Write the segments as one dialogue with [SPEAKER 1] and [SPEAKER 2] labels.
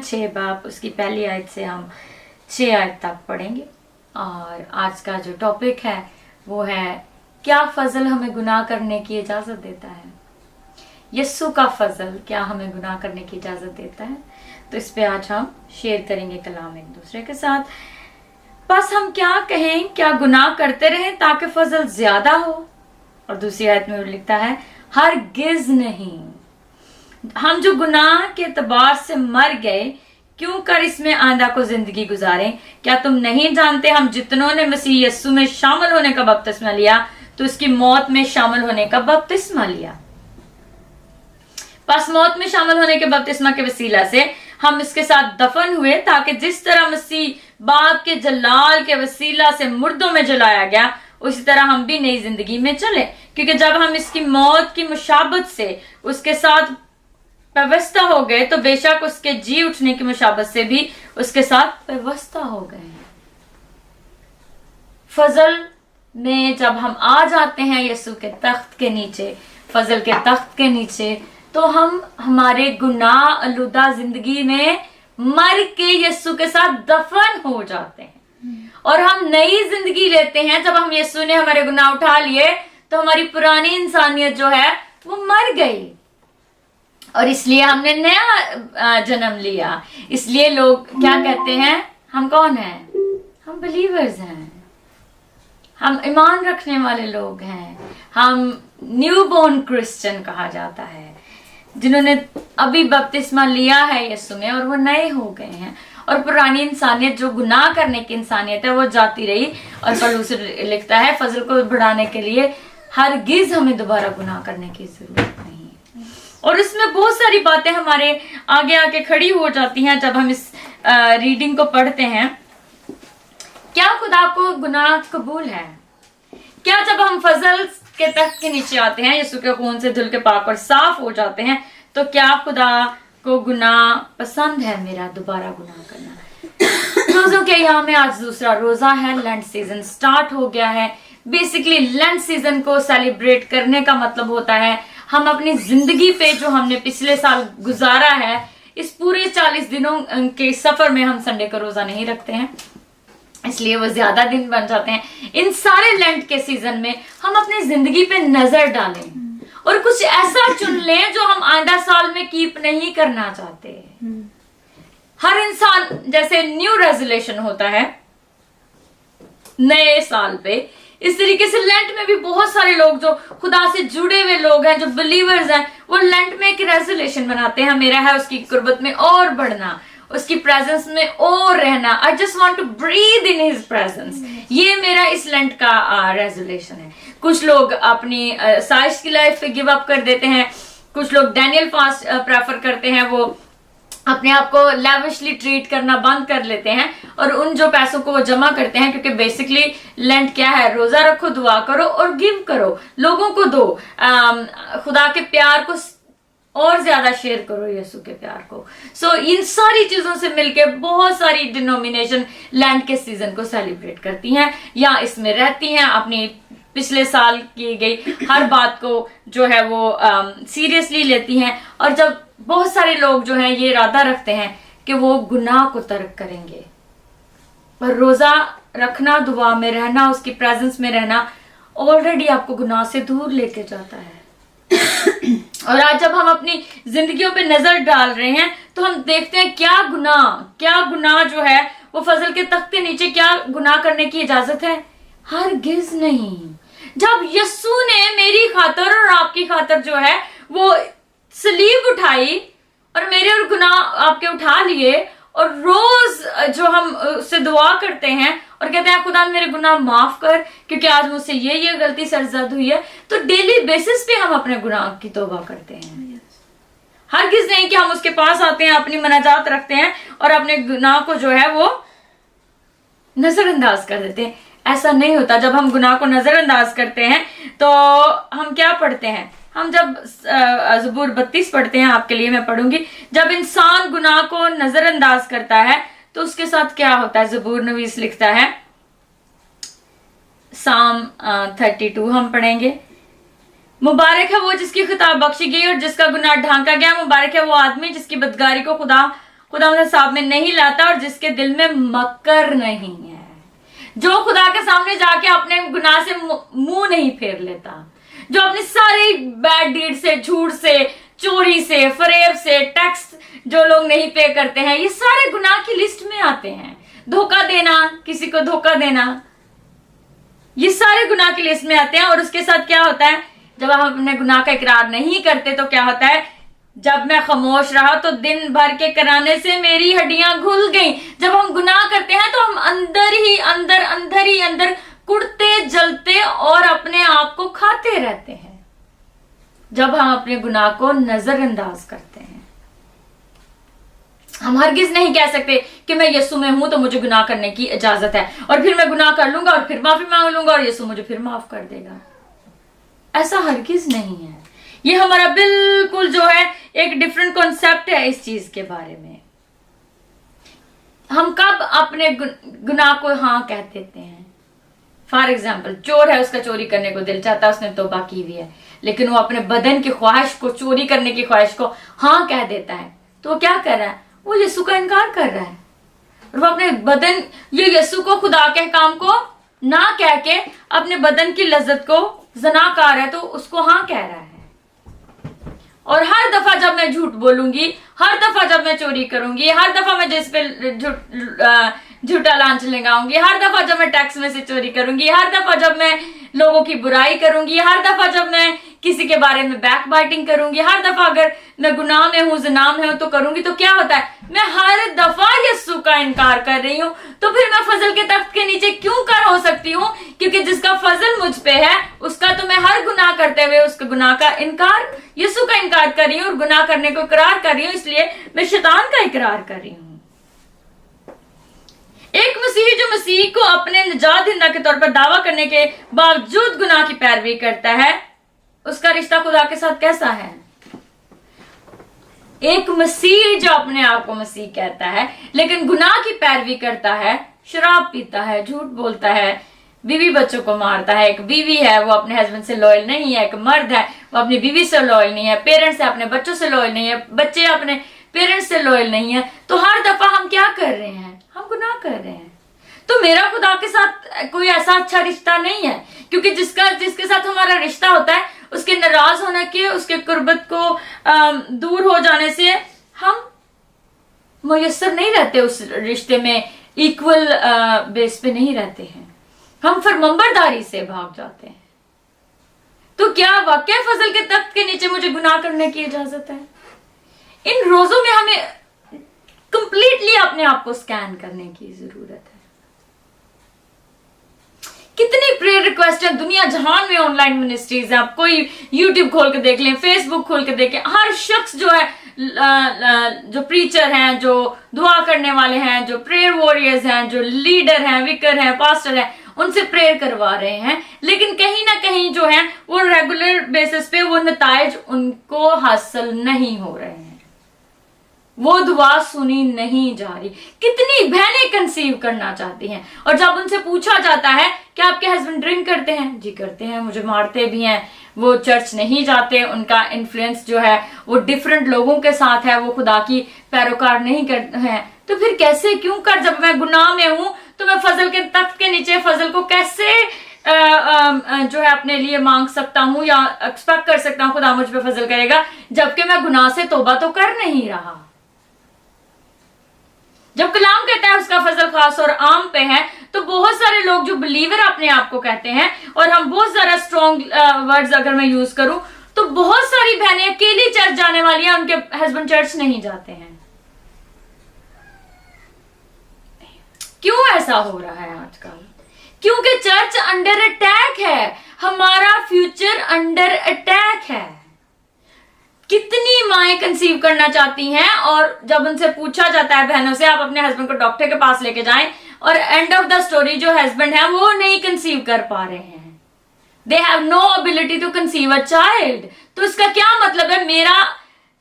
[SPEAKER 1] 6 बाब उसकी पहली आयत से हम 6 आयत तक पढ़ेंगे। और आज का जो टॉपिक है वो है, क्या फजल हमें गुनाह करने की इजाजत देता है। यस्सु का फजल क्या हमें गुनाह करने की इजाजत देता है। तो इस पे आज हम शेयर करेंगे कलाम एक दूसरे के साथ। बस हम क्या कहें, क्या गुनाह करते रहें ताकि फजल ज्यादा हो। और दूसरी आयत में लिखता है, हरगिज नहीं। हम जो गुनाह के एतबार से मर गए, क्यों कर इसमें आंधा को जिंदगी गुजारें। क्या तुम नहीं जानते, हम जितनों ने मसीह यस्सु में शामिल होने का बपतिस्मा लिया तो उसकी मौत में शामिल होने का बपतिस्मा लिया। बस मौत में शामिल होने के बपतिस्मा के वसीला से हम इसके साथ दफन हुए, ताकि जिस तरह मसीह बाप के जलाल के वसीला से मुर्दों में जलाया गया, उसी तरह हम भी नई जिंदगी में चले। क्योंकि जब हम इसकी मौत की मुशाबत से उसके साथ व्यवस्था हो गए, तो बेशक उसके जी उठने की मुशाबत से भी उसके साथ व्यवस्था हो गए हैं। फजल में जब हम आ जाते हैं यीशु के तख्त के नीचे, फजल के तख्त के नीचे, तो हम हमारे गुनाह आलूदा जिंदगी में मर के यीशु के साथ दफन हो जाते हैं और हम नई जिंदगी लेते हैं। जब हम यीशु ने हमारे गुनाह उठा लिए तो हमारी पुरानी इंसानियत जो है वो मर गई और इसलिए हमने नया जन्म लिया। इसलिए लोग क्या कहते हैं, हम कौन हैं? हम बिलीवर्स हैं, हम ईमान रखने वाले लोग हैं, हम न्यू बोर्न क्रिश्चियन कहा जाता है, जिन्होंने अभी बपतिस्मा लिया है यीशु में और वो नए हो गए हैं। और पुरानी इंसानियत जो गुनाह करने की इंसानियत है वो जाती रही। और पौलुस लिखता है, फजल को बढ़ाने के लिए हरगिज हमें दोबारा गुनाह करने की जरूरत नहीं है। और इसमें बहुत सारी बातें हमारे आगे आके खड़ी हो जाती हैं जब हम इस रीडिंग को पढ़ते हैं। क्या खुदा को गुनाह कबूल है? क्या जब हम फजल के तख्त के नीचे आते हैं, यीशु के खून से धुल के पाक और साफ हो जाते हैं, तो क्या खुदा को गुनाह पसंद है मेरा दोबारा गुनाह करना? रोजों के यहाँ में आज दूसरा रोजा है, लेंट सीजन स्टार्ट हो गया है। बेसिकली लेंट सीजन को सेलिब्रेट करने का मतलब होता है हम अपनी जिंदगी पे जो हमने पिछले साल गुजारा है, इस पूरे 40 दिनों के सफर में हम संडे का रोजा नहीं रखते हैं, इसलिए वो ज्यादा दिन बन जाते हैं। इन सारे लेंट के सीजन में हम अपनी जिंदगी पे नजर डालें और कुछ ऐसा चुन लें जो हम आधा साल में कीप नहीं करना चाहते। हर इंसान जैसे न्यू रेजोल्यूशन होता है नए साल पे, इस तरीके से लेंट में भी बहुत सारे लोग जो खुदा से जुड़े हुए लोग हैं, जो बिलीवर्स हैं, वो लेंट में एक रेजोल्यूशन बनाते हैं, मेरा है उसकी कुर्बत में और बढ़ना, उसकी प्रेजेंस में और रहना। I just want to breathe in his presence. ये मेरा इस लेंट का रेजोल्यूशन है। कुछ लोग अपनी साइज की लाइफ पे गिव अप कर देते हैं, कुछ लोग डैनियल फास्ट प्रेफर करते हैं, वो अपने आप को लैविशली ट्रीट करना बंद कर लेते हैं और उन जो पैसों को वो जमा करते हैं, क्योंकि बेसिकली लेंट क्या है, रोजा रखो, दुआ करो और गिव करो, लोगों को दो, खुदा के प्यार को और ज्यादा शेयर करो, यीशु के प्यार को। सो इन सारी चीजों से मिलकर बहुत सारी डिनोमिनेशन लैंड के सीजन को सेलिब्रेट करती हैं या इसमें रहती हैं, अपनी पिछले साल की गई हर बात को जो है वो सीरियसली लेती हैं। और जब बहुत सारे लोग जो हैं ये इरादा रखते हैं कि वो गुनाह को तर्क करेंगे, पर रोजा रखना, दुआ में रहना, उसकी प्रेजेंस में रहना ऑलरेडी आपको गुनाह से दूर लेके जाता है। और आज जब हम अपनी जिंदगियों पे नजर डाल रहे हैं तो हम देखते हैं क्या गुनाह जो है वो फजल के तख्त के नीचे, क्या गुनाह करने की इजाजत है? हरगिज नहीं। जब यस्सु ने मेरी खातर और आपकी खातर जो है वो सलीब उठाई और मेरे और गुनाह आपके उठा लिए, और रोज जो हम उससे दुआ करते हैं और कहते हैं खुदा मेरे गुनाह माफ कर क्योंकि आज मुझसे ये गलती सरजद हुई है, तो डेली बेसिस पे हम अपने गुनाह की तौबा करते हैं। हरगिज नहीं कि हम उसके पास आते हैं, अपनी मनाजात रखते हैं और अपने गुनाह को जो है वो नजरअंदाज कर देते हैं। ऐसा नहीं होता। जब हम गुनाह को नजरअंदाज करते हैं तो हम क्या पढ़ते हैं? हम जब ज़बूर 32 पढ़ते हैं, आपके लिए मैं पढ़ूंगी, जब इंसान गुनाह को नजरअंदाज करता है तो उसके साथ क्या होता है? ज़बूर नवीस लिखता है, साम 32 हम पढ़ेंगे, मुबारक है वो जिसकी खिताब बख्शी गई और जिसका गुनाह ढांका गया, मुबारक है वो आदमी जिसकी बदगारी को खुदा खुदा साहब में नहीं लाता और जिसके दिल में मकर नहीं है, जो खुदा के सामने जाके अपने गुनाह से मुंह नहीं फेर लेता, जो अपनी सारी बैड डीड से, झूठ से, चोरी से, फरेब से, टैक्स जो लोग नहीं पे करते हैं, ये सारे गुनाह की लिस्ट में आते हैं। धोखा देना, किसी को धोखा देना, ये सारे गुनाह की लिस्ट में आते हैं। और उसके साथ क्या होता है, जब हम अपने गुनाह का इकरार नहीं करते तो क्या होता है, जब मैं खामोश रहा तो दिन भर के कराने से मेरी हड्डियां घुल गई। जब हम गुनाह करते हैं तो हम अंदर ही अंदर कुड़ते जलते और अपने आप को खाते रहते हैं। जब हम अपने गुनाह को नजरअंदाज करते हैं, हम हरगिज नहीं कह सकते कि मैं यीशु में हूं तो मुझे गुनाह करने की इजाजत है, और फिर मैं गुनाह कर लूंगा और फिर माफी मांग लूंगा और यीशु मुझे फिर माफ कर देगा। ऐसा हरगिज नहीं है। ये हमारा बिल्कुल जो है एक डिफरेंट कॉन्सेप्ट है इस चीज के बारे में। हम कब अपने गुनाह को हाँ कह देते हैं। फॉर एग्जाम्पल, चोर है, उसका चोरी करने को दिल चाहता है, उसने तौबा की हुई है, लेकिन वो अपने बदन की ख्वाहिश को, चोरी करने की ख्वाहिश को हाँ कह देता है, तो वो क्या कर रहा है, वो यीशु का इनकार कर रहा है। और वो अपने बदन, ये यीशु को, खुदा के काम को ना कह के अपने बदन की लज्जत को ज़नाकार है तो उसको हाँ कह रहा है। और हर दफा जब मैं झूठ बोलूंगी, हर दफा जब मैं चोरी करूंगी, हर दफा मैं जिस पे झूठा लांच लगाऊंगी, हर दफा जब मैं टैक्स में से चोरी करूंगी, हर दफा जब मैं लोगों की बुराई करूंगी, हर दफा जब मैं किसी के बारे में बैक बाइटिंग करूंगी, हर दफा अगर मैं गुनाह में हूं, ज़नाम में हूं तो करूंगी, तो क्या होता है, मैं हर दफा यीशु का इनकार कर रही हूं। तो फिर मैं फजल के तख्त के नीचे क्यों कर हो सकती हूँ? क्योंकि जिसका फजल मुझ पे है उसका तो मैं हर गुनाह करते हुए उसके गुनाह का इनकार, यीशु का इनकार कर रही हूँ और गुनाह करने को इकरार कर रही हूँ, इसलिए मैं शैतान का इकरार कर रही हूँ। एक मसीही जो मसीह को अपने निजात दहिंदा के तौर पर दावा करने के बावजूद गुनाह की पैरवी करता है, उसका रिश्ता खुदा के साथ कैसा है? एक मसीह जो अपने आप को मसीह कहता है लेकिन गुनाह की पैरवी करता है, शराब पीता है, झूठ बोलता है, बीवी बच्चों को मारता है, एक बीवी है वो अपने हस्बैंड से लॉयल नहीं है, एक मर्द है वो अपनी बीवी से लॉयल नहीं है, पेरेंट्स है अपने बच्चों से लॉयल नहीं है, बच्चे अपने पेरेंट्स से लॉयल नहीं है, तो हर दफा हम क्या कर रहे हैं, हम गुनाह कर रहे हैं। तो मेरा खुदा के साथ कोई ऐसा अच्छा रिश्ता नहीं है, क्योंकि जिसके साथ हमारा रिश्ता होता है उसके नाराज होने के, उसके कुर्बत को दूर हो जाने से हम मुयस्सर नहीं रहते, उस रिश्ते में इक्वल बेस पे नहीं रहते हैं, हम फरमंबरदारी से भाग जाते हैं। तो क्या वाकई फजल के तख्त के नीचे मुझे गुनाह करने की इजाजत है? इन रोजों में हमें कंप्लीटली अपने आप को स्कैन करने की जरूरत है। कितनी प्रेयर रिक्वेस्ट है दुनिया जहान में, ऑनलाइन मिनिस्ट्रीज है, आप कोई यूट्यूब खोल के देख लें, फेसबुक खोल के देखें, हर शख्स जो है, जो प्रीचर हैं, जो दुआ करने वाले हैं, जो प्रेयर वॉरियर्स हैं, जो लीडर हैं, विकर हैं, पास्टर हैं, उनसे प्रेयर करवा रहे हैं, लेकिन कहीं ना कहीं जो है वो रेगुलर बेसिस पे वो नताइज उनको हासिल नहीं हो रहे हैं, वो दुआ सुनी नहीं जा रही। कितनी बहनें कंसीव करना चाहती हैं और जब उनसे पूछा जाता है कि आपके हस्बैंड ड्रिंक करते हैं, जी करते हैं, मुझे मारते भी हैं, वो चर्च नहीं जाते, उनका इन्फ्लुएंस जो है वो डिफरेंट लोगों के साथ है, वो खुदा की पैरोकार नहीं करते हैं, तो फिर कैसे, क्यों कर, जब मैं गुनाह में हूं तो मैं फजल के तख्त के नीचे फजल को कैसे जो है अपने लिए मांग सकता हूं या एक्सपेक्ट कर सकता हूं खुदा मुझ पे फजल करेगा, जबकि मैं गुनाह से तौबा तो कर नहीं रहा। जब कलाम कहता है उसका फजल खास और आम पे है, तो बहुत सारे लोग जो बिलीवर अपने आप को कहते हैं, और हम बहुत सारा स्ट्रॉन्ग वर्ड्स अगर मैं यूज करूं तो बहुत सारी बहनें अकेली चर्च जाने वाली हैं, उनके हस्बैंड चर्च नहीं जाते हैं। क्यों ऐसा हो रहा है आजकल? क्योंकि चर्च अंडर अटैक है, हमारा फ्यूचर अंडर अटैक है। कितनी माएं कंसीव करना चाहती हैं और जब उनसे पूछा जाता है बहनों से, आप अपने हस्बैंड को डॉक्टर के पास लेके जाएं, और एंड ऑफ द स्टोरी जो हस्बैंड है वो नहीं कंसीव कर पा रहे हैं, they have no ability to conceive a child. तो इसका क्या मतलब है? मेरा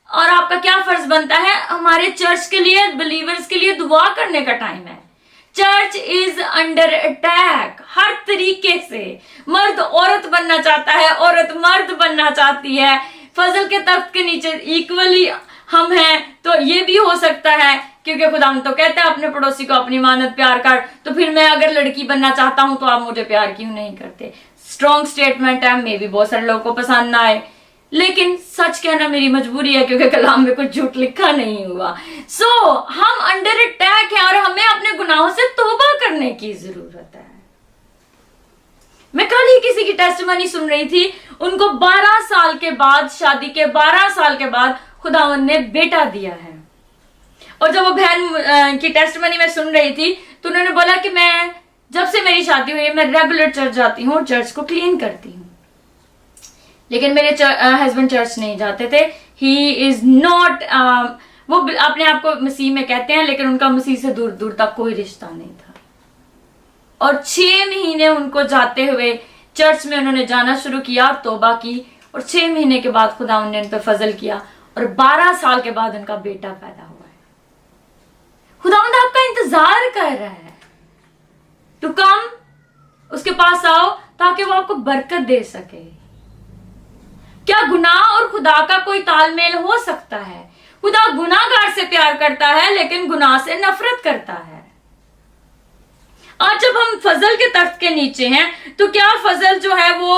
[SPEAKER 1] और आपका क्या फर्ज बनता है? हमारे चर्च के लिए, बिलीवर्स के लिए दुआ करने का टाइम है। चर्च इज अंडर अटैक हर तरीके से। मर्द औरत बनना चाहता है, औरत मर्द बनना चाहती है, फजल के तख्त के नीचे इक्वली हम हैं। तो ये भी हो सकता है क्योंकि खुदा तो कहता है अपने पड़ोसी को अपनी मानद प्यार कर, तो फिर मैं अगर लड़की बनना चाहता हूं तो आप मुझे प्यार क्यों नहीं करते? स्ट्रॉन्ग स्टेटमेंट है, मे भी बहुत सारे लोगों को पसंद ना आए, लेकिन सच कहना मेरी मजबूरी है क्योंकि कलाम में कुछ झूठ लिखा नहीं हुआ। हम अंडर अटैक हैं और हमें अपने गुनाहों से तौबा करने की जरूरत है। मैं कल ही किसी की टेस्टिमनी सुन रही थी, उनको 12 साल के बाद, शादी के 12 साल के बाद खुदावन ने बेटा दिया है। और जब वो बहन की टेस्टिमनी में सुन रही थी तो उन्होंने बोला कि मैं जब से मेरी शादी हुई है मैं रेगुलर चर्च जाती हूँ, चर्च को क्लीन करती हूँ, लेकिन मेरे हस्बैंड चर्च नहीं जाते थे। ही इज नॉट, वो अपने आप को मसीह में कहते हैं, लेकिन उनका मसीह से दूर दूर तक कोई रिश्ता नहीं था। और 6 महीने उनको जाते हुए चर्च में उन्होंने जाना शुरू किया और तौबा की, और 6 महीने के बाद खुदा ने उन पर फजल किया और 12 साल के बाद उनका बेटा पैदा हुआ है। खुदा आपका इंतजार कर रहा है, टू कम, उसके पास आओ ताकि वो आपको बरकत दे सके। क्या गुनाह और खुदा का कोई तालमेल हो सकता है? खुदा गुनाहगार से प्यार करता है लेकिन गुनाह से नफरत करता है। आज जब हम फजल के तख्त के नीचे हैं तो क्या फजल जो है वो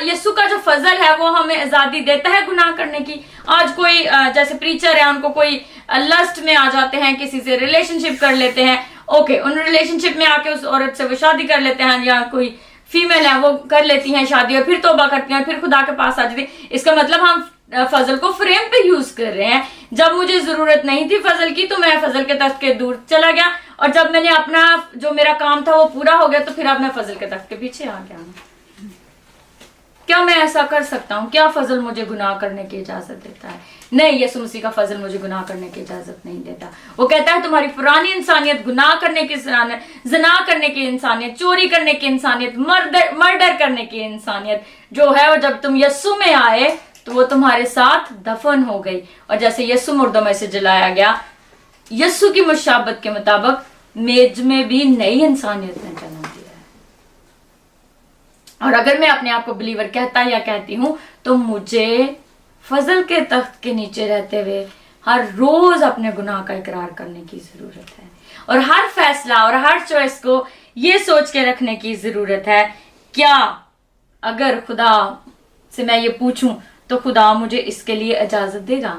[SPEAKER 1] यीशु का जो फजल है वो हमें आजादी देता है गुनाह करने की? आज कोई जैसे प्रीचर है, उनको कोई लस्ट में आ जाते हैं, किसी से रिलेशनशिप कर लेते हैं, ओके, उन रिलेशनशिप में आके उस औरत से वो शादी कर लेते हैं, या कोई फीमेल है वो कर लेती हैं शादी और फिर तौबा करती हैं, फिर खुदा के पास आ जाती है। इसका मतलब हम फजल को फ्रेम पे यूज कर रहे हैं। जब मुझे जरूरत नहीं थी फजल की तो मैं फजल के तख्त के दूर चला गया, और जब मैंने अपना जो मेरा काम था वो पूरा हो गया तो फिर अब मैं फजल के तख्त के पीछे आ गया। क्या मैं ऐसा कर सकता हूँ? क्या फजल मुझे गुनाह करने की इजाजत देता है? नहीं, यीशु मसीह का फजल मुझे गुनाह करने की इजाजत नहीं देता। वो कहता है तुम्हारी पुरानी इंसानियत, गुनाह करने की इंसानियत, जना करने की इंसानियत, चोरी करने की इंसानियत, मर्डर करने की इंसानियत जो है, और जब तुम यीशु में आए तो वो तुम्हारे साथ दफन हो गई। और जैसे यीशु मुर्दों में से जलाया गया, यीशु की मुशाबत के मुताबिक मेज में भी नई इंसानियत ने जन्म दिया है। और अगर मैं अपने आप को बिलीवर कहता या कहती हूं तो मुझे फजल के तख्त के नीचे रहते हुए हर रोज अपने गुनाह का इकरार करने की जरूरत है, और हर फैसला और हर चॉइस को ये सोच के रखने की जरूरत है, क्या अगर खुदा से मैं ये पूछूं तो खुदा मुझे इसके लिए इजाजत देगा?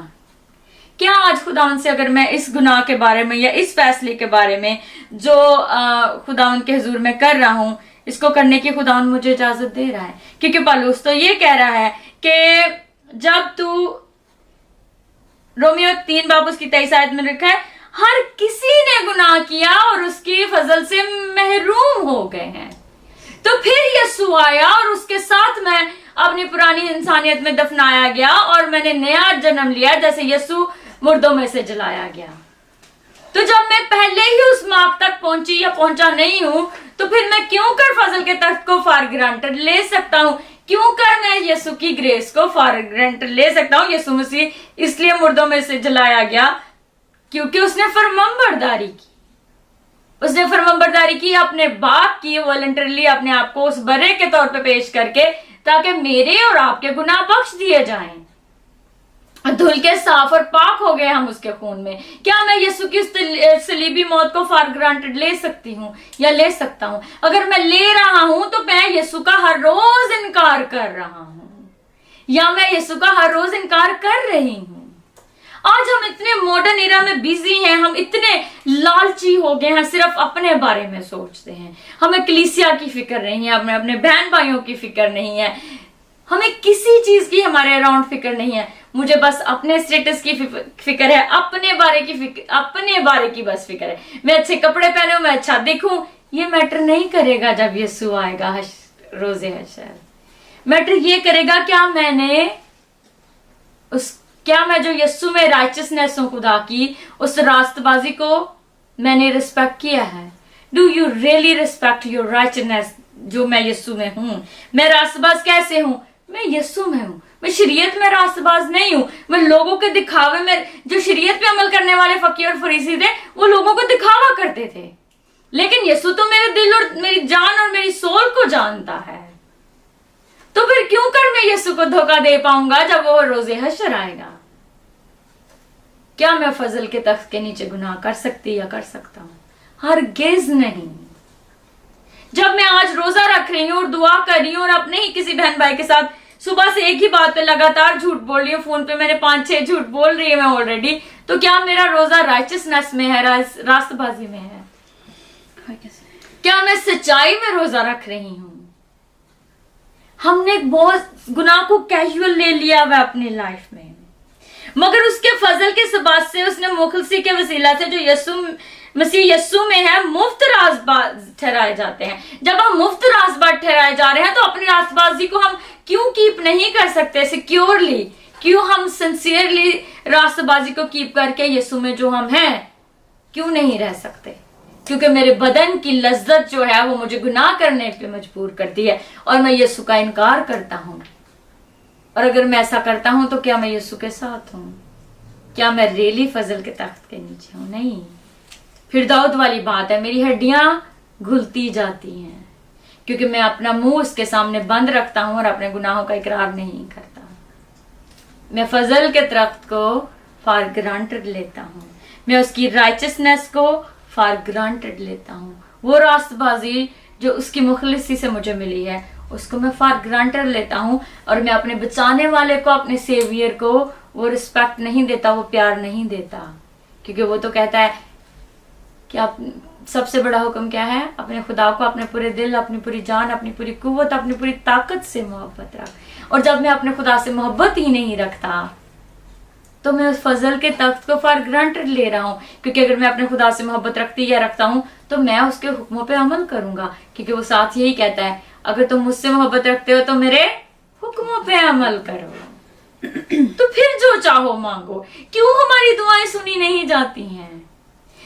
[SPEAKER 1] क्या आज खुदा उनसे अगर मैं इस गुनाह के बारे में या इस फैसले के बारे में जो खुदा उनके हुजूर में कर रहा हूं, इसको करने की खुदा मुझे इजाजत दे रहा है? क्योंकि पौलुस तो ये कह रहा है कि जब तू, रोमियो 3 बाब उसकी 23 आयत में लिखा है, हर किसी ने गुनाह किया और उसकी फजल से महरूम हो गए हैं। तो फिर यीशु आया और उसके साथ मैं अपनी पुरानी इंसानियत में दफनाया गया और मैंने नया जन्म लिया, जैसे यीशु मुर्दों में से जलाया गया। तो जब मैं पहले ही उस मार्ग तक पहुंची या पहुंचा नहीं हूं तो फिर मैं क्यों कर फजल के तख्त को फॉर ग्रांटेड ले सकता हूं? क्यों कर मैं यीशु की ग्रेस को फॉर ग्रांटेड ले सकता हूं? यीशु मसीह इसलिए मुर्दों में से जलाया गया क्योंकि उसने फरमाबरदारी की। उसने फरमाबरदारी की, अपने बाप की, वॉलंटरली अपने आप को उस बर्रे के तौर पे पेश करके, ताकि मेरे और आपके गुनाह बख्श दिए जाएं। धुल के साफ और पाक हो गए हम उसके खून में। क्या मैं यीशु की सलीबी मौत को फॉर ग्रांटेड ले सकती हूँ या ले सकता हूँ? अगर मैं ले रहा हूं तो मैं यीशु का हर रोज इनकार कर रहा हूं, या मैं यीशु का हर रोज इनकार कर रही हूं। आज हम इतने मॉडर्न एरा में बिजी हैं, हम इतने लालची हो गए हैं, सिर्फ अपने बारे में सोचते हैं। हमें कलीसिया की फिक्र नहीं है, हमें अपने बहन भाइयों की फिक्र नहीं है, हमें किसी चीज की हमारे अराउंड फिक्र नहीं है। मुझे बस अपने स्टेटस की फिक्र है, अपने बारे की बस फिक्र है। मैं अच्छे कपड़े पहनूं, मैं अच्छा दिखूं, ये मैटर नहीं करेगा जब यीशु आएगा रोजे हशर। मैटर ये करेगा क्या मैं जो यीशु में राइचसनेस हूं खुदा की, उस रास्तबाजी को मैंने रिस्पेक्ट किया है? Do you really respect your richness जो मैं यीशु में हूं? मैं रास्तबाज कैसे हूं? मैं यीशु में हूं। मैं शरीयत में रास्तबाज नहीं हूं। मैं लोगों के दिखावे में, जो शरीयत पे अमल करने वाले फकीर और फरीसी थे, वो लोगों को दिखावा करते थे, लेकिन यीशु तो मेरे दिल और मेरी जान और मेरी सोल को जानता है। तो फिर क्यों कर मैं यीशु को धोखा दे पाऊंगा जब वो रोजे हशर आएगा? क्या मैं फजल के तख्त के नीचे गुनाह कर सकती या कर सकता हूं? हरगिज नहीं। जब मैं आज रोजा रख रही हूँ और दुआ कर रही हूँ और अपने ही किसी बहन भाई के साथ सुबह से एक ही बात पे लगातार झूठ बोल रही हूँ, फोन पे मैंने 5-6 झूठ बोल रही है मैं ऑलरेडी, तो क्या मेरा रोजा राइचसनेस में है, रास्तबाजी में है? क्या मैं सच्चाई में रोजा रख रही हूं? हमने बहुत गुनाह को कैजुअल ले लिया हुआ अपनी लाइफ में, मगर उसके फजल के सबब से उसने मुखलसी के वसीला से जो मसीह यस्सु में है मुफ्त रास्तबाज ठहराए जाते हैं। जब हम मुफ्त रास्तबाज ठहराए जा रहे हैं तो अपनी रास्तबाजी को हम क्यों कीप नहीं कर सकते सिक्योरली? क्यों हम सिंसियरली रास्तबाजी को कीप करके यस्सु में जो हम हैं क्यों नहीं रह सकते? क्योंकि मेरे बदन की लज्जत जो है वो मुझे गुनाह करने पे मजबूर करती है और मैं यस्सु का इनकार करता हूं। और अगर मैं ऐसा करता हूं तो क्या मैं यस्सु के साथ हूं? क्या मैं रियली फजल के तख्त के नीचे हूं? नहीं। फिर दाऊद वाली बात है, मेरी हड्डियां घुलती जाती हैं क्योंकि मैं अपना मुंह उसके सामने बंद रखता हूं और अपने गुनाहों का इकरार नहीं करता। मैं फजल के तख्त को फॉर ग्रांटेड लेता हूं, मैं उसकी राइचसनेस को फॉर ग्रांटेड लेता हूं। वो रास्तबाजी जो उसकी मुखलिसी से मुझे मिली है उसको मैं फॉर ग्रांटेड लेता हूं और मैं अपने बचाने वाले को, अपने सेवियर को वो रिस्पेक्ट नहीं देता, वो प्यार नहीं देता, क्योंकि वो तो कहता है कि आप सबसे बड़ा हुक्म क्या है? अपने खुदा को अपने पूरे दिल, अपनी पूरी जान, अपनी पूरी कुव्वत, अपनी पूरी ताकत से मोहब्बत रख। और जब मैं अपने खुदा से मोहब्बत ही नहीं रखता तो मैं उस फजल के तख्त को फॉर ग्रांटेड ले रहा हूं, क्योंकि अगर मैं अपने खुदा से मोहब्बत रखती या रखता हूं तो मैं उसके हुक्मों पे अमल करूंगा, क्योंकि वो साथ यही कहता है अगर तुम मुझसे मोहब्बत रखते हो तो मेरे हुक्मों पे अमल करो। तो फिर जो चाहो मांगो। क्यों हमारी दुआएं सुनी नहीं जाती हैं?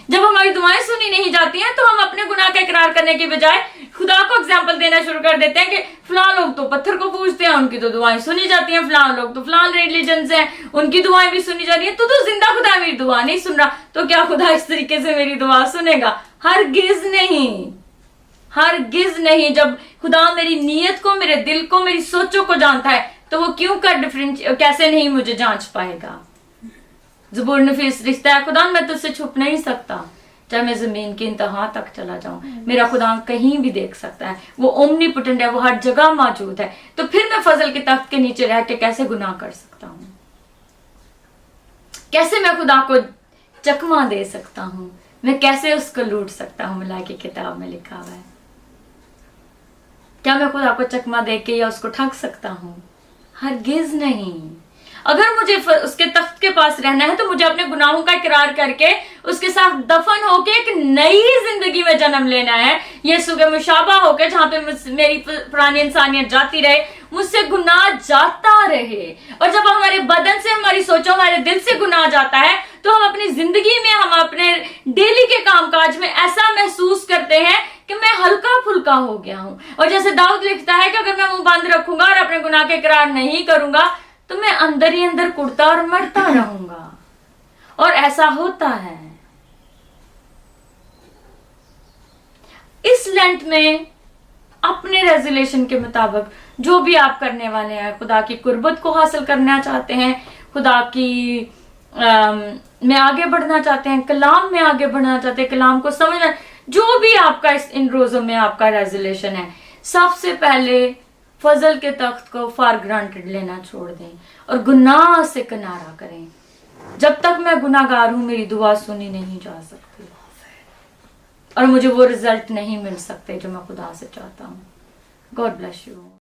[SPEAKER 1] जब हमारी दुआएं सुनी नहीं जाती हैं तो हम अपने गुनाह का इकरार करने के बजाय खुदा को एग्जाम्पल देना शुरू कर देते हैं कि फलां लोग तो पत्थर को पूजते हैं, उनकी तो दुआएं सुनी जाती हैं, फलां लोग तो फलां रिलीजन हैं, उनकी दुआएं भी सुनी जा रही है। तो जिंदा खुदा मेरी दुआ नहीं सुन रहा, तो क्या खुदा इस तरीके से मेरी दुआ सुनेगा? हरगिज नहीं, हरगिज नहीं। जब खुदा मेरी नीयत को, मेरे दिल को, मेरी सोचों को जानता है तो वो क्यों कर कैसे नहीं मुझे जांच पाएगा? ज़बूर नफीस रिश्ता है, खुदा मैं तुझसे छुप नहीं सकता, चाहे मैं जमीन की इंतहा तक चला जाऊं, मेरा खुदा कहीं भी देख सकता है, वो ओमनीपोटेंट है, वो हर जगह मौजूद है। तो फिर मैं फजल के तख्त के नीचे रह के कैसे गुनाह कर सकता हूं? कैसे मैं खुदा को चकमा दे सकता हूं? मैं कैसे उसको लूट सकता हूं? मिला की किताब में लिखा हुआ है। क्या मैं खुदा को चकमा दे के या उसको ठग सकता हूं? हरगिज नहीं। अगर मुझे उसके तख्त के पास रहना है तो मुझे अपने गुनाहों का इकरार करके उसके साथ दफन होके एक नई जिंदगी में जन्म लेना है, यीशु के मुशाबा होके, जहां पे मेरी पुरानी इंसानियत जाती रहे, मुझसे गुनाह जाता रहे। और जब हमारे बदन से, हमारी सोचों, हमारे दिल से गुनाह जाता है तो हम अपनी जिंदगी में, हम अपने डेली के कामकाज में ऐसा महसूस करते हैं कि मैं हल्का फुल्का हो गया हूं। और जैसे दाऊद लिखता है कि अगर मैं मुंह बंद रखूंगा और अपने गुनाह के इकरार नहीं करूंगा तो मैं अंदर ही अंदर कुड़ता और मरता रहूंगा। और ऐसा होता है। इस लेंट में अपने रेजोल्यूशन के मुताबिक जो भी आप करने वाले हैं, खुदा की कुर्बत को हासिल करना चाहते हैं, खुदा की में आगे बढ़ना चाहते हैं, कलाम में आगे बढ़ना चाहते हैं, कलाम को समझना, जो भी आपका इन रोजों में आपका रेजोल्यूशन है, सबसे पहले फजल के तख्त को फॉर ग्रांटेड लेना छोड़ दें और गुनाह से किनारा करें। जब तक मैं गुनाहगार हूं मेरी दुआ सुनी नहीं जा सकती और मुझे वो रिजल्ट नहीं मिल सकते जो मैं खुदा से चाहता हूं। God bless you.